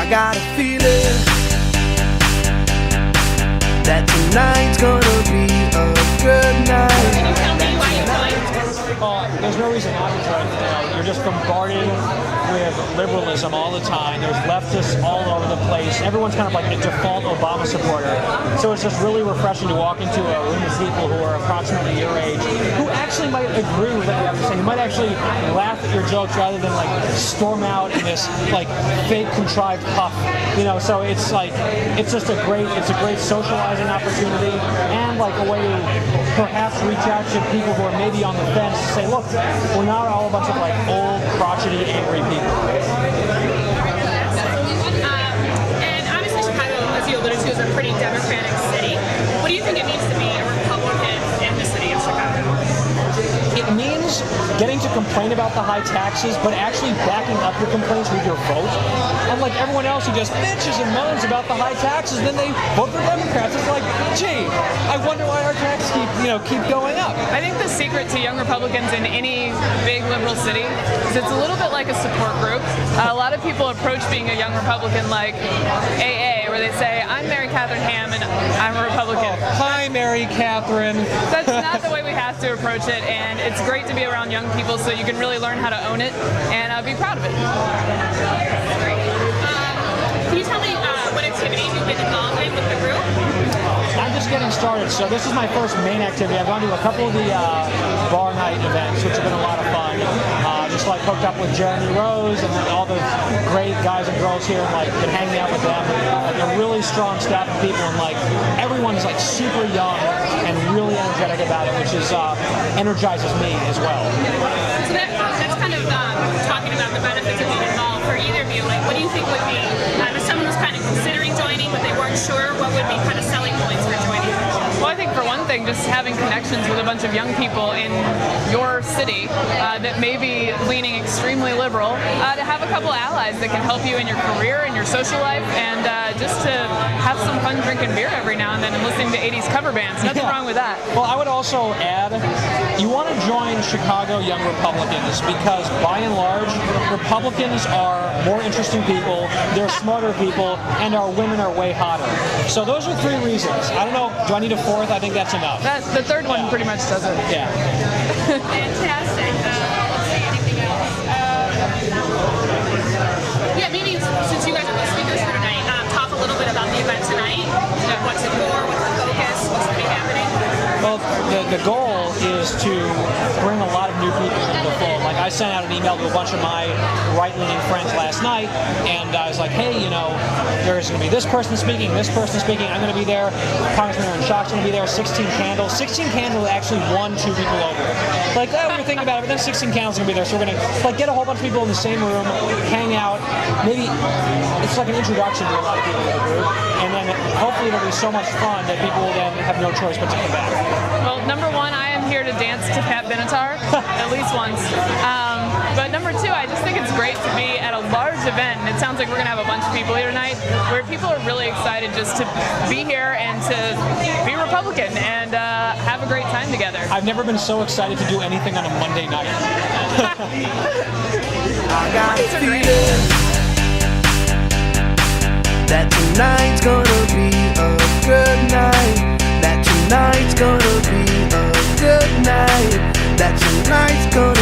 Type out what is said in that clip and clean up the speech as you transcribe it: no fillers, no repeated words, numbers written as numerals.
I got a feeling that tonight's gonna be a good night. Can you tell me why you joined? Well, there's no reason not to join. You're just bombarded with liberalism all the time. There's leftists all over the place. Everyone's kind of like a default Obama supporter. So it's just really refreshing to walk into a room of people who are approximately your age, who actually might agree with what you have to say. Who might actually laugh at your jokes rather than like storm out in this like fake contrived huff. So it's like it's a great socializing opportunity and like a way to perhaps reach out to people who are maybe on the fence to say, look, we're not all a bunch of like old, crotchety, angry people. And obviously Chicago, as you alluded to, is a pretty democratic city. What do you think it means to be a Republican in the city of Chicago? It means getting to complain about the high taxes, but actually backing up your complaints with your vote. Unlike everyone else who just bitches and moans about the high taxes, then they vote for Democrats. It's like, gee, I wonder why our taxes keep going up. I think the secret to young Republicans in any big liberal city is it's a little bit like a support group. A lot of people approach being a young Republican like AA, where they say, I'm Mary Catherine Ham and I'm a Republican. Oh, hi, Mary Catherine. That's not the way we have to approach it, and it's great to be around young people so you can really learn how to own it and be proud of it. Great. Can you tell me what activities you've been involved in with the group? I'm just getting started, so this is my first main activity. I've gone to a couple of the bar night events, which have been a lot of fun. Just like hooked up with Jeremy Rose and all the great guys and girls here, and like been hanging out with them. Like a really strong staff of people, and like everyone's like super young and really energetic about it, which is energizes me as well. So that's kind of talking about the benefits of being involved for either of you. Like, what do you think would be, if someone was kind of considering joining but they weren't sure, what would be kind of selling points for joining? Well, I think for one thing, just having connections with a bunch of young people in your city that may be leaning extremely liberal, to have a couple allies that can help you in your career and your social life, and just to have some fun drinking beer every now and then and listening to 80s cover bands. Nothing wrong with that. Well, I would also add, you want to join Chicago Young Republicans because, by and large, Republicans are more interesting people, they're smarter people, and our women are way hotter. So those are three reasons. I don't know, do I need a fourth? I think that's enough. The third one pretty much does it. Yeah. Fantastic. Let's see, anything else? Yeah, maybe since you guys are the speakers for tonight, talk a little bit about the event tonight. What's it for? What's the focus? What's going to be happening? Well, the goal is to bring a lot of new people into the fold. Like, I sent out an email to a bunch of my right-leaning friends last night, and I was like, hey, there's going to be this person speaking, I'm going to be there, Congressman Aaron Schock's going to be there, 16 Candles. 16 Candles actually won 2 people over. Like, we were thinking about it, but then 16 Candles is going to be there, so we're going to get a whole bunch of people in the same room, hang out, maybe it's like an introduction to a lot of people in the group, and then hopefully it'll be so much fun that people will then have no choice but to come back. Well, number one, I am here to dance to Pat Benatar, at least once. But number two, I just think it's great to be at a large event, and it sounds like we're going to have a bunch of people here tonight, where people are really excited just to be here and to be Republican and have a great time together. I've never been so excited to do anything on a Monday night. I got a feeling that tonight's gonna be a good night. That tonight's gonna be a good night. That tonight's gonna